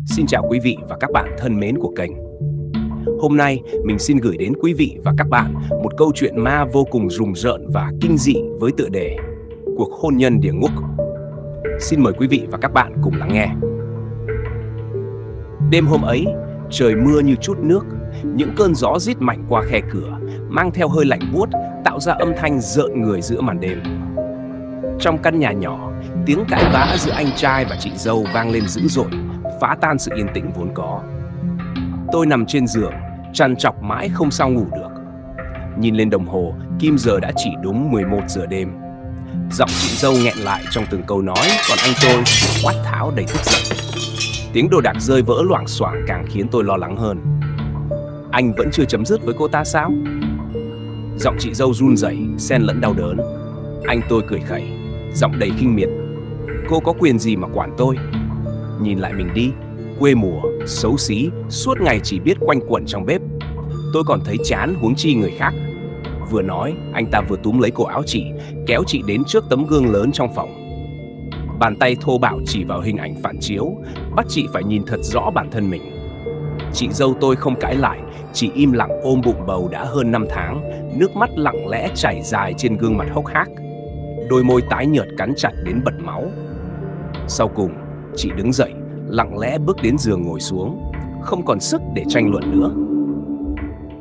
Xin chào quý vị và các bạn thân mến của kênh. Hôm nay mình xin gửi đến quý vị và các bạn một câu chuyện ma vô cùng rùng rợn và kinh dị với tựa đề Cuộc hôn nhân địa ngục. Xin mời quý vị và các bạn cùng lắng nghe. Đêm hôm ấy, trời mưa như trút nước, những cơn gió rít mạnh qua khe cửa, mang theo hơi lạnh buốt, tạo ra âm thanh rợn người giữa màn đêm. Trong căn nhà nhỏ, tiếng cãi vã giữa anh trai và chị dâu vang lên dữ dội, phá tan sự yên tĩnh vốn có. Tôi nằm trên giường, trằn trọc mãi không sao ngủ được. Nhìn lên đồng hồ, kim giờ đã chỉ đúng 11 giờ đêm. Giọng chị dâu nghẹn lại trong từng câu nói, còn anh tôi quát tháo đầy tức giận. Tiếng đồ đạc rơi vỡ loảng xoảng càng khiến tôi lo lắng hơn. Anh vẫn chưa chấm dứt với cô ta sao? Giọng chị dâu run rẩy, xen lẫn đau đớn. Anh tôi cười khẩy, giọng đầy khinh miệt. Cô có quyền gì mà quản tôi? Nhìn lại mình đi, quê mùa, xấu xí, suốt ngày chỉ biết quanh quẩn trong bếp. Tôi còn thấy chán huống chi người khác. Vừa nói, anh ta vừa túm lấy cổ áo chị, kéo chị đến trước tấm gương lớn trong phòng. Bàn tay thô bạo chỉ vào hình ảnh phản chiếu, bắt chị phải nhìn thật rõ bản thân mình. Chị dâu tôi không cãi lại, chỉ im lặng ôm bụng bầu đã hơn 5 tháng, nước mắt lặng lẽ chảy dài trên gương mặt hốc hác. Đôi môi tái nhợt cắn chặt đến bật máu. Sau cùng, chị đứng dậy, lặng lẽ bước đến giường ngồi xuống, không còn sức để tranh luận nữa.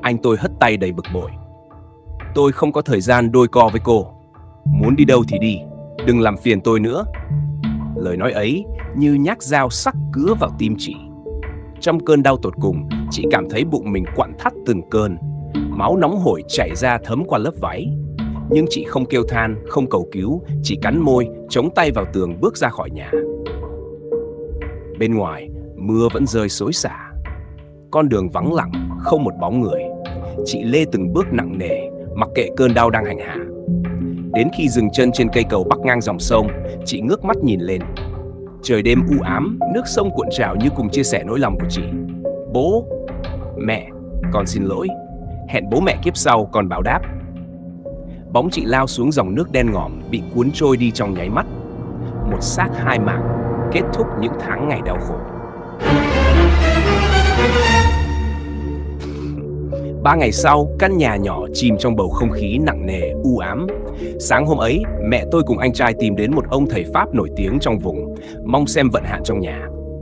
Anh tôi hất tay đầy bực bội. Tôi không có thời gian đôi co với cô. Muốn đi đâu thì đi, đừng làm phiền tôi nữa. Lời nói ấy như nhát dao sắc cứa vào tim chị. Trong cơn đau tột cùng, chị cảm thấy bụng mình quặn thắt từng cơn. Máu nóng hổi chảy ra thấm qua lớp váy. Nhưng chị không kêu than, không cầu cứu, chỉ cắn môi, chống tay vào tường bước ra khỏi nhà. Bên ngoài, mưa vẫn rơi xối xả. Con đường vắng lặng, không một bóng người. Chị lê từng bước nặng nề, mặc kệ cơn đau đang hành hạ. Đến khi dừng chân trên cây cầu bắc ngang dòng sông, chị ngước mắt nhìn lên. Trời đêm u ám, nước sông cuộn trào như cùng chia sẻ nỗi lòng của chị. Bố, mẹ, con xin lỗi. Hẹn bố mẹ kiếp sau còn báo đáp. Bóng chị lao xuống dòng nước đen ngòm, bị cuốn trôi đi trong nháy mắt. Một xác hai mạng, kết thúc những tháng ngày đau khổ. 3 ngày sau, căn nhà nhỏ chìm trong bầu không khí nặng nề, u ám. Sáng hôm ấy, mẹ tôi cùng anh trai tìm đến một ông thầy Pháp nổi tiếng trong vùng, mong xem vận hạn trong nhà.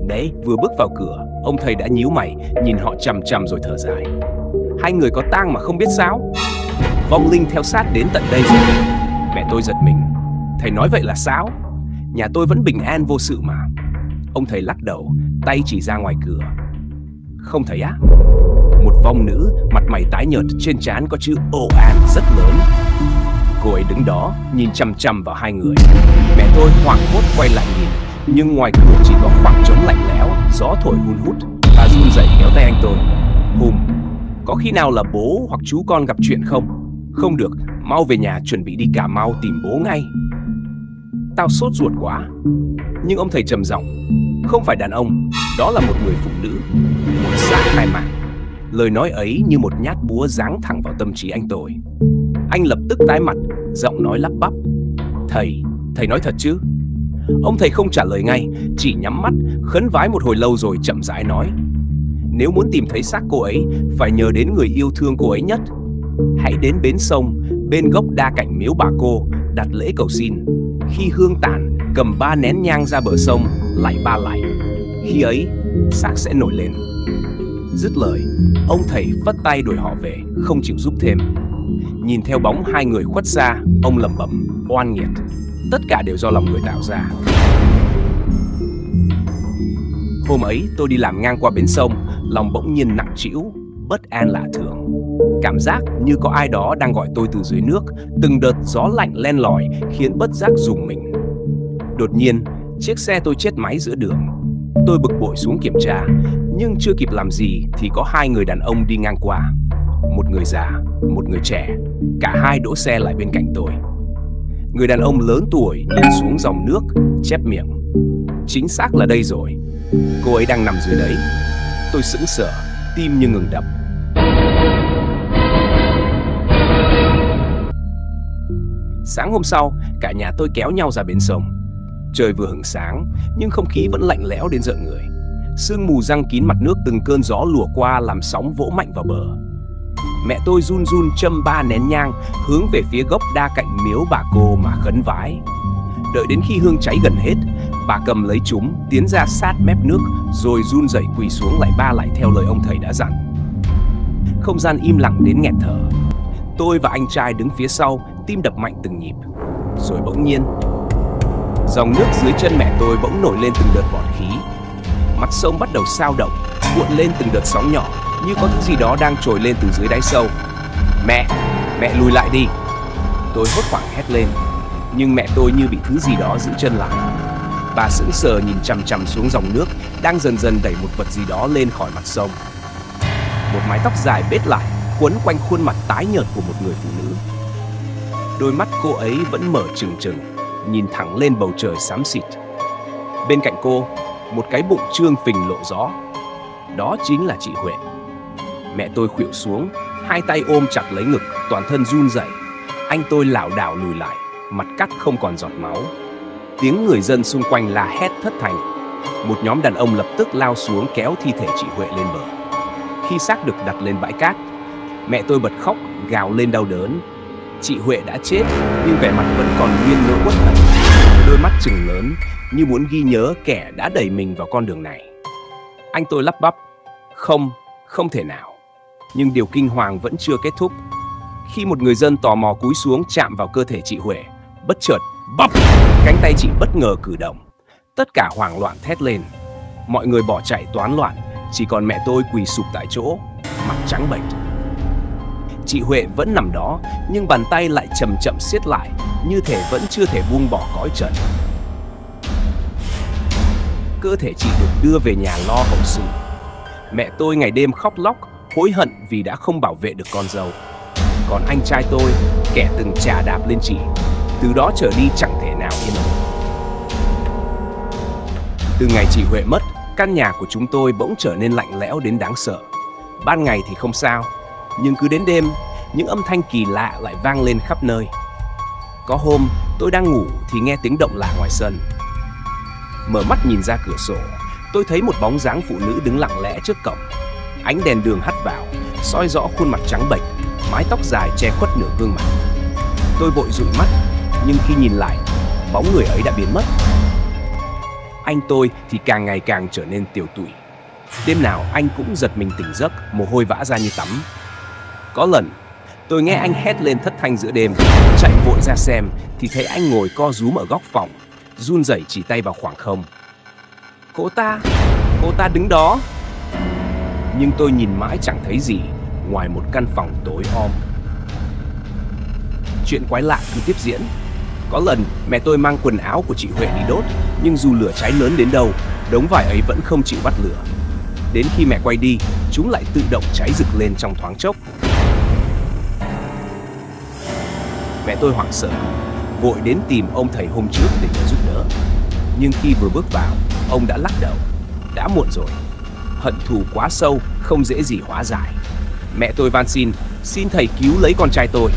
Đấy, vừa bước vào cửa, ông thầy đã nhíu mày, nhìn họ chằm chằm rồi thở dài. Hai người có tang mà không biết sao? Vong linh theo sát đến tận đây rồi. Mẹ tôi giật mình. Thầy nói vậy là sao? Nhà tôi vẫn bình an vô sự mà. Ông thầy lắc đầu, tay chỉ ra ngoài cửa. Không thấy á? Một vong nữ, mặt mày tái nhợt, trên trán có chữ O-An rất lớn. Cô ấy đứng đó, nhìn chằm chằm vào hai người. Mẹ tôi hoảng hốt quay lại nhìn, nhưng ngoài cửa chỉ có khoảng trống lạnh lẽo, gió thổi hun hút. Bà run rẩy kéo tay anh tôi. Hùng, có khi nào là bố hoặc chú con gặp chuyện không? Không được, mau về nhà chuẩn bị đi Cà Mau tìm bố ngay. Tao sốt ruột quá. Nhưng ông thầy trầm giọng. Không phải đàn ông, đó là một người phụ nữ, một xác hai mạng. Lời nói ấy như một nhát búa giáng thẳng vào tâm trí anh tôi. Anh lập tức tái mặt, giọng nói lắp bắp. Thầy nói thật chứ? Ông thầy không trả lời ngay, chỉ nhắm mắt, khấn vái một hồi lâu rồi chậm rãi nói. Nếu muốn tìm thấy xác cô ấy, phải nhờ đến người yêu thương cô ấy nhất. Hãy đến bến sông, bên gốc đa cảnh miếu bà cô, đặt lễ cầu xin. Khi hương tàn, cầm 3 nén nhang ra bờ sông, lạy 3 lạy. Khi ấy, xác sẽ nổi lên. Dứt lời, ông thầy phất tay đuổi họ về, không chịu giúp thêm. Nhìn theo bóng hai người khuất xa, ông lẩm bẩm, oan nghiệt. Tất cả đều do lòng người tạo ra. Hôm ấy, tôi đi làm ngang qua bến sông, lòng bỗng nhiên nặng trĩu, bất an lạ thường. Cảm giác như có ai đó đang gọi tôi từ dưới nước, từng đợt gió lạnh len lỏi khiến bất giác rùng mình. Đột nhiên, chiếc xe tôi chết máy giữa đường. Tôi bực bội xuống kiểm tra, nhưng chưa kịp làm gì thì có 2 người đàn ông đi ngang qua. Một người già, một người trẻ, cả hai đỗ xe lại bên cạnh tôi. Người đàn ông lớn tuổi nhìn xuống dòng nước, chép miệng. Chính xác là đây rồi, cô ấy đang nằm dưới đấy. Tôi sững sờ, tim như ngừng đập. Sáng hôm sau, cả nhà tôi kéo nhau ra bến sông. Trời vừa hửng sáng, nhưng không khí vẫn lạnh lẽo đến rợn người. Sương mù giăng kín mặt nước, từng cơn gió lùa qua làm sóng vỗ mạnh vào bờ. Mẹ tôi run run châm 3 nén nhang hướng về phía gốc đa cạnh miếu bà cô mà khấn vái. Đợi đến khi hương cháy gần hết, bà cầm lấy chúng tiến ra sát mép nước, rồi run rẩy quỳ xuống lạy ba lại theo lời ông thầy đã dặn. Không gian im lặng đến nghẹt thở. Tôi và anh trai đứng phía sau, tim đập mạnh từng nhịp. Rồi bỗng nhiên, dòng nước dưới chân mẹ tôi bỗng nổi lên từng đợt bọt khí. Mặt sông bắt đầu xao động, cuộn lên từng đợt sóng nhỏ, như có thứ gì đó đang trồi lên từ dưới đáy sâu. Mẹ lùi lại đi! Tôi hốt hoảng hét lên, nhưng mẹ tôi như bị thứ gì đó giữ chân lại. Bà sững sờ nhìn chằm chằm xuống dòng nước đang dần dần đẩy một vật gì đó lên khỏi mặt sông. Một mái tóc dài bết lại quấn quanh khuôn mặt tái nhợt của một người phụ nữ. Đôi mắt cô ấy vẫn mở trừng trừng, nhìn thẳng lên bầu trời xám xịt. Bên cạnh cô, một cái bụng trương phình lộ rõ. Đó chính là chị Huệ. Mẹ tôi khuỵu xuống, hai tay ôm chặt lấy ngực, toàn thân run rẩy. Anh tôi lảo đảo lùi lại, mặt cắt không còn giọt máu. Tiếng người dân xung quanh la hét thất thành. Một nhóm đàn ông lập tức lao xuống kéo thi thể chị Huệ lên bờ. Khi xác được đặt lên bãi cát, mẹ tôi bật khóc, gào lên đau đớn. Chị Huệ đã chết, nhưng vẻ mặt vẫn còn nguyên nỗi uất hận. Đôi mắt trừng lớn, như muốn ghi nhớ kẻ đã đẩy mình vào con đường này. Anh tôi lắp bắp, không thể nào. Nhưng điều kinh hoàng vẫn chưa kết thúc. Khi một người dân tò mò cúi xuống chạm vào cơ thể chị Huệ, bất chợt, bắp, cánh tay chị bất ngờ cử động. Tất cả hoảng loạn thét lên. Mọi người bỏ chạy toán loạn, chỉ còn mẹ tôi quỳ sụp tại chỗ, mặt trắng bệch. Chị Huệ vẫn nằm đó, nhưng bàn tay lại chậm chậm siết lại, như thể vẫn chưa thể buông bỏ cõi trần. Cơ thể chị được đưa về nhà lo hậu sự. Mẹ tôi ngày đêm khóc lóc, hối hận vì đã không bảo vệ được con dâu. Còn anh trai tôi, kẻ từng chà đạp lên chị, từ đó trở đi chẳng thể nào yên ổn. Từ ngày chị Huệ mất, căn nhà của chúng tôi bỗng trở nên lạnh lẽo đến đáng sợ. Ban ngày thì không sao, nhưng cứ đến đêm, những âm thanh kỳ lạ lại vang lên khắp nơi. Có hôm, tôi đang ngủ thì nghe tiếng động lạ ngoài sân. Mở mắt nhìn ra cửa sổ, tôi thấy một bóng dáng phụ nữ đứng lặng lẽ trước cổng. Ánh đèn đường hắt vào, soi rõ khuôn mặt trắng bệch, mái tóc dài che khuất nửa gương mặt. Tôi vội dụi mắt, nhưng khi nhìn lại, bóng người ấy đã biến mất. Anh tôi thì càng ngày càng trở nên tiều tụy. Đêm nào anh cũng giật mình tỉnh giấc, mồ hôi vã ra như tắm. Có lần, tôi nghe anh hét lên thất thanh giữa đêm, chạy vội ra xem thì thấy anh ngồi co rúm ở góc phòng, run rẩy chỉ tay vào khoảng không. Cô ta đứng đó. Nhưng tôi nhìn mãi chẳng thấy gì ngoài một căn phòng tối om. Chuyện quái lạ cứ tiếp diễn. Có lần mẹ tôi mang quần áo của chị Huệ đi đốt, nhưng dù lửa cháy lớn đến đâu, đống vải ấy vẫn không chịu bắt lửa. Đến khi mẹ quay đi, chúng lại tự động cháy rực lên trong thoáng chốc. Mẹ tôi hoảng sợ, vội đến tìm ông thầy hôm trước để nhờ giúp đỡ. Nhưng khi vừa bước vào, ông đã lắc đầu. Đã muộn rồi. Hận thù quá sâu, không dễ gì hóa giải. Mẹ tôi van xin thầy cứu lấy con trai tôi.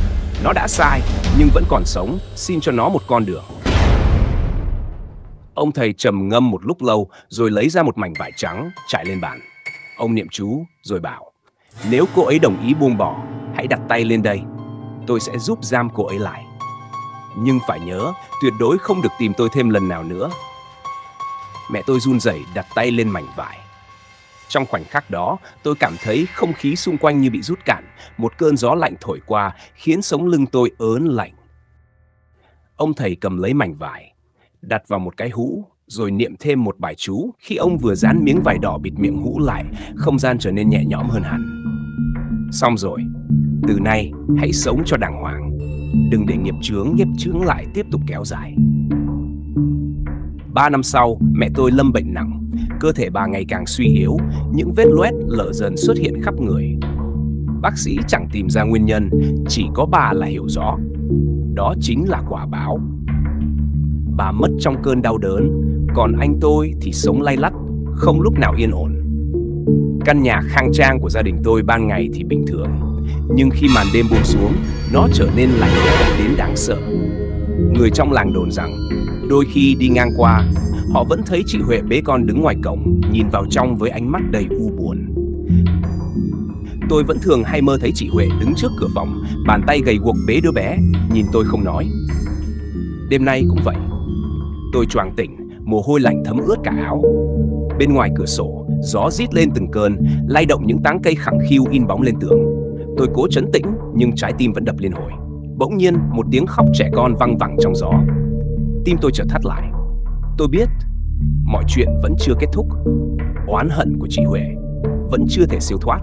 Nó đã sai, nhưng vẫn còn sống, xin cho nó một con đường. Ông thầy trầm ngâm một lúc lâu, rồi lấy ra một mảnh vải trắng, trải lên bàn. Ông niệm chú, rồi bảo, nếu cô ấy đồng ý buông bỏ, hãy đặt tay lên đây. Tôi sẽ giúp giam cô ấy lại. Nhưng phải nhớ, tuyệt đối không được tìm tôi thêm lần nào nữa. Mẹ tôi run rẩy đặt tay lên mảnh vải. Trong khoảnh khắc đó, tôi cảm thấy không khí xung quanh như bị rút cạn. Một cơn gió lạnh thổi qua, khiến sống lưng tôi ớn lạnh. Ông thầy cầm lấy mảnh vải, đặt vào một cái hũ, rồi niệm thêm một bài chú. Khi ông vừa dán miếng vải đỏ bịt miệng hũ lại, không gian trở nên nhẹ nhõm hơn hẳn. Xong rồi, từ nay hãy sống cho đàng hoàng. Đừng để nghiệp chướng ghép chướng lại tiếp tục kéo dài. 3 năm sau, mẹ tôi lâm bệnh nặng. Cơ thể bà ngày càng suy yếu, những vết loét lở dần xuất hiện khắp người. Bác sĩ chẳng tìm ra nguyên nhân, chỉ có bà là hiểu rõ. Đó chính là quả báo. Bà mất trong cơn đau đớn, còn anh tôi thì sống lay lắt, không lúc nào yên ổn. Căn nhà khang trang của gia đình tôi ban ngày thì bình thường, nhưng khi màn đêm buông xuống, nó trở nên lạnh lẽo đến đáng sợ. Người trong làng đồn rằng, đôi khi đi ngang qua, họ vẫn thấy chị Huệ bế con đứng ngoài cổng, nhìn vào trong với ánh mắt đầy u buồn. Tôi vẫn thường hay mơ thấy chị Huệ đứng trước cửa phòng, bàn tay gầy guộc bế đứa bé, nhìn tôi không nói. Đêm nay cũng vậy. Tôi choàng tỉnh, mồ hôi lạnh thấm ướt cả áo. Bên ngoài cửa sổ, gió rít lên từng cơn, lay động những tán cây khẳng khiu in bóng lên tường. Tôi cố trấn tĩnh nhưng trái tim vẫn đập liên hồi. Bỗng nhiên một tiếng khóc trẻ con văng vẳng trong gió. Tim tôi chợt thắt lại. Tôi biết mọi chuyện vẫn chưa kết thúc. Oán hận của chị Huệ vẫn chưa thể siêu thoát.